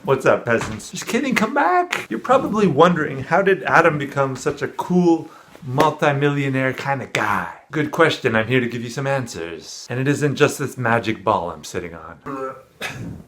What's up, peasants? Just kidding, come back! You're probably wondering, how did Adam become such a cool, multi-millionaire kind of guy? Good question, I'm here to give you some answers. And it isn't just this magic ball I'm sitting on.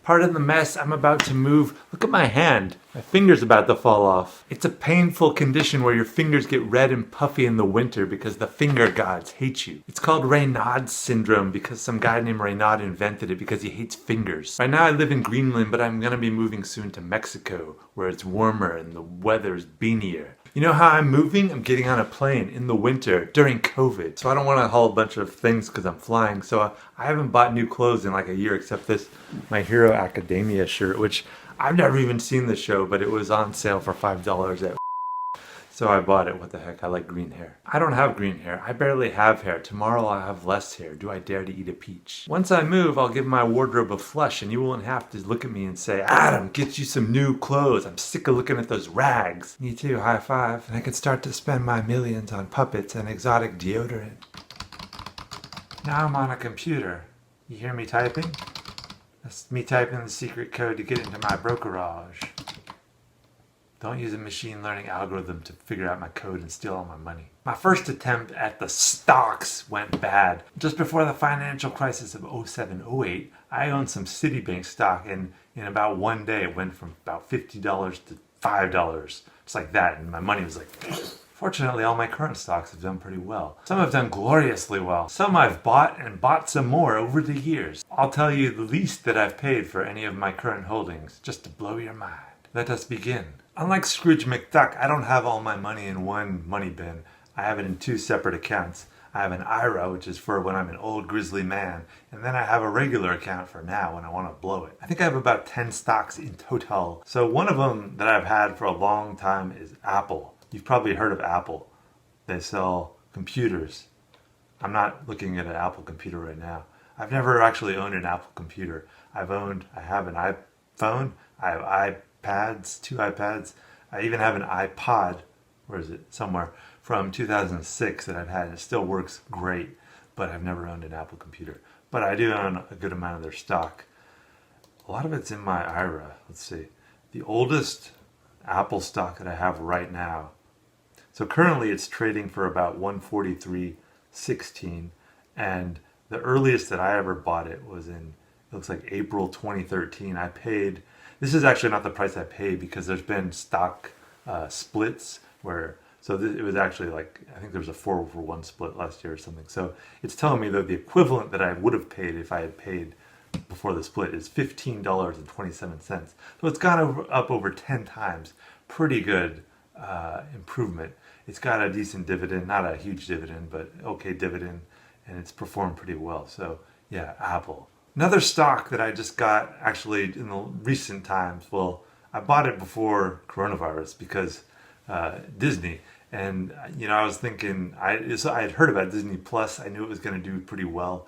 Pardon the mess, I'm about to move. Look at my hand. My finger's about to fall off. It's a painful condition where your fingers get red and puffy in the winter because the finger gods hate you. It's called Raynaud's syndrome because some guy named Raynaud invented it because he hates fingers. Right now I live in Greenland, but I'm gonna be moving soon to Mexico where it's warmer and the weather's beanier. You know how I'm moving? I'm getting on a plane in the winter during COVID. So I don't want to haul a bunch of things because I'm flying. So I haven't bought new clothes in like a year except this, My Hero Academia shirt, which I've never even seen the show, but it was on sale for $5 at so I bought it. What the heck? I like green hair. I don't have green hair. I barely have hair. Tomorrow I'll have less hair. Do I dare to eat a peach? Once I move, I'll give my wardrobe a flush and you won't have to look at me and say, Adam, get you some new clothes. I'm sick of looking at those rags. Me too, high five. And I can start to spend my millions on puppets and exotic deodorant. Now I'm on a computer. You hear me typing? That's me typing the secret code to get into my brokerage. Don't use a machine learning algorithm to figure out my code and steal all my money. My first attempt at the stocks went bad. Just before the financial crisis of 07-08, I owned some Citibank stock and in about one day it went from about $50 to $5. Just like that, and my money was like... Fortunately, all my current stocks have done pretty well. Some have done gloriously well. Some I've bought and bought some more over the years. I'll tell you the least that I've paid for any of my current holdings, just to blow your mind. Let us begin. Unlike Scrooge McDuck, I don't have all my money in one money bin. I have it in two separate accounts. I have an IRA, which is for when I'm an old grizzly man, and then I have a regular account for now when I want to blow it. I think I have about 10 stocks in total. So one of them that I've had for a long time is Apple. You've probably heard of Apple. They sell computers. I'm not looking at an Apple computer right now. I've never actually owned an Apple computer. I have an iPhone, I have iPads, 2 iPads. I even have an iPod, where is it? Somewhere, from 2006 that I've had. It still works great, but I've never owned an Apple computer. But I do own a good amount of their stock. A lot of it's in my IRA. Let's see. The oldest Apple stock that I have right now. So currently it's trading for about $143.16, and the earliest that I ever bought it was in, it looks like April 2013. I paid, this is actually not the price I paid because there's been stock splits where, it was actually like, I think there was a 4-for-1 split last year or something. So it's telling me that the equivalent that I would have paid if I had paid before the split is $15.27. So it's gone up over 10 times. Pretty good improvement. It's got a decent dividend, not a huge dividend, but okay dividend, and it's performed pretty well. So yeah, Apple. Another stock that I just got actually in the recent times, well, I bought it before coronavirus because Disney. And I was thinking, I had heard about Disney Plus. I knew it was going to do pretty well,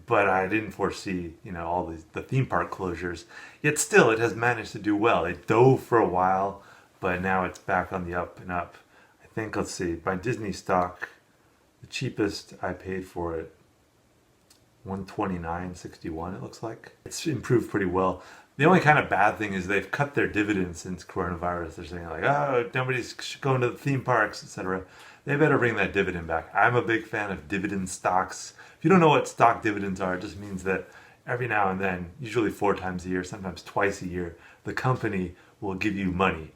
but I didn't foresee, all the theme park closures. Yet still, it has managed to do well. It dove for a while, but now it's back on the up and up. I think, let's see, my Disney stock, the cheapest I paid for it, $129.61 it looks like. It's improved pretty well. The only kind of bad thing is they've cut their dividends since coronavirus. They're saying like, oh, nobody's going to the theme parks, etc. They better bring that dividend back. I'm a big fan of dividend stocks. If you don't know what stock dividends are, it just means that every now and then, usually 4 times a year, sometimes twice a year, the company will give you money.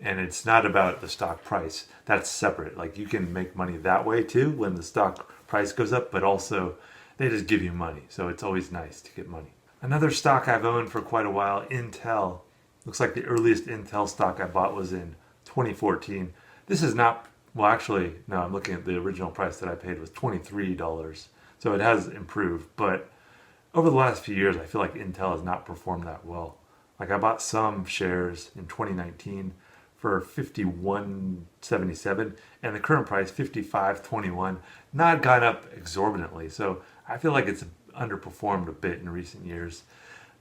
And it's not about the stock price. That's separate. Like you can make money that way too when the stock price goes up, but also they just give you money. So it's always nice to get money. Another stock I've owned for quite a while, Intel. Looks like the earliest Intel stock I bought was in 2014. This is not, well actually, no, I'm looking at the original price that I paid was $23. So it has improved, but over the last few years, I feel like Intel has not performed that well. Like I bought some shares in 2019 for $51.77, and the current price $55.21. Not gone up exorbitantly, so I feel like it's underperformed a bit in recent years.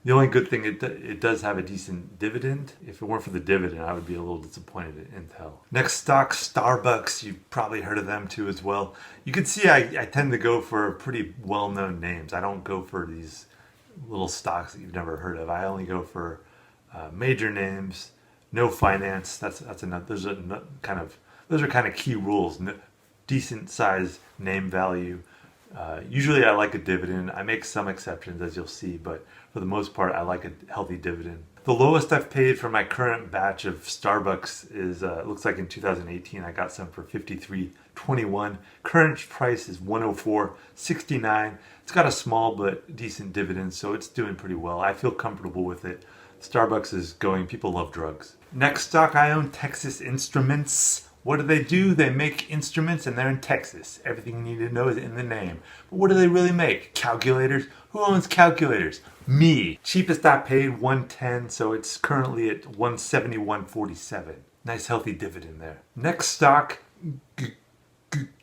The only good thing, it does have a decent dividend. If it weren't for the dividend, I would be a little disappointed at Intel. Next stock, Starbucks. You've probably heard of them too as well. You can see I tend to go for pretty well-known names. I don't go for these little stocks that you've never heard of. I only go for major names, no finance. That's enough. Those are kind of key rules. No, decent size name value. Usually I like a dividend. I make some exceptions, as you'll see, but for the most part I like a healthy dividend. The lowest I've paid for my current batch of Starbucks is looks like in 2018 I got some for $53.21. Current price is $104.69. It's got a small but decent dividend, so it's doing pretty well. I feel comfortable with it. Starbucks is going. People love drugs. Next stock I own, Texas Instruments. What do? They make instruments and they're in Texas. Everything you need to know is in the name. But what do they really make? Calculators? Who owns calculators? Me. Cheapest I paid, $110, so it's currently at $171.47. Nice healthy dividend there. Next stock,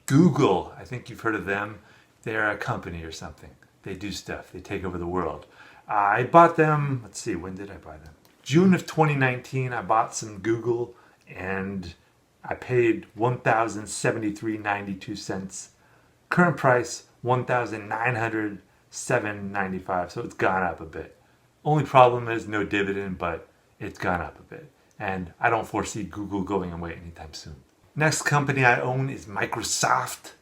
Google. I think you've heard of them. They're a company or something. They do stuff. They take over the world. I bought them, let's see, when did I buy them? June of 2019, I bought some Google and I paid $1,073.92. Current price, $1,907.95, so it's gone up a bit. Only problem is no dividend, but it's gone up a bit. And I don't foresee Google going away anytime soon. Next company I own is Microsoft.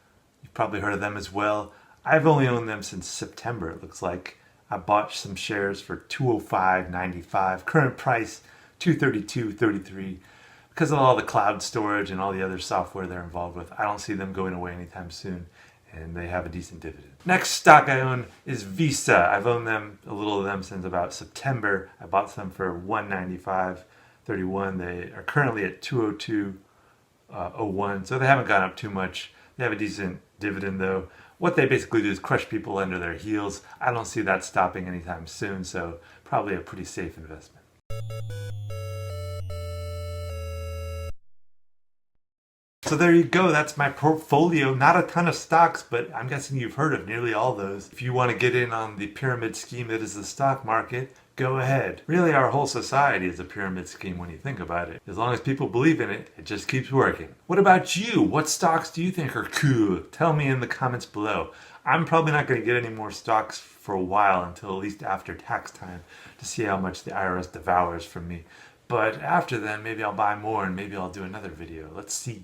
You've probably heard of them as well. I've only owned them since September, it looks like. I bought some shares for $205.95. Current price, $232.33. Because of all the cloud storage and all the other software they're involved with, I don't see them going away anytime soon, and they have a decent dividend. Next stock I own is Visa. I've owned them, a little of them, since about September. I bought some for $195.31. They are currently at $202.01, so they haven't gone up too much. They have a decent dividend though. What they basically do is crush people under their heels. I don't see that stopping anytime soon, so probably a pretty safe investment. So there you go, that's my portfolio. Not a ton of stocks, but I'm guessing you've heard of nearly all those. If you want to get in on the pyramid scheme that is the stock market, go ahead. Really, our whole society is a pyramid scheme when you think about it. As long as people believe in it, it just keeps working. What about you? What stocks do you think are cool? Tell me in the comments below. I'm probably not going to get any more stocks for a while, until at least after tax time, to see how much the IRS devours from me. But after then, maybe I'll buy more and maybe I'll do another video. Let's see.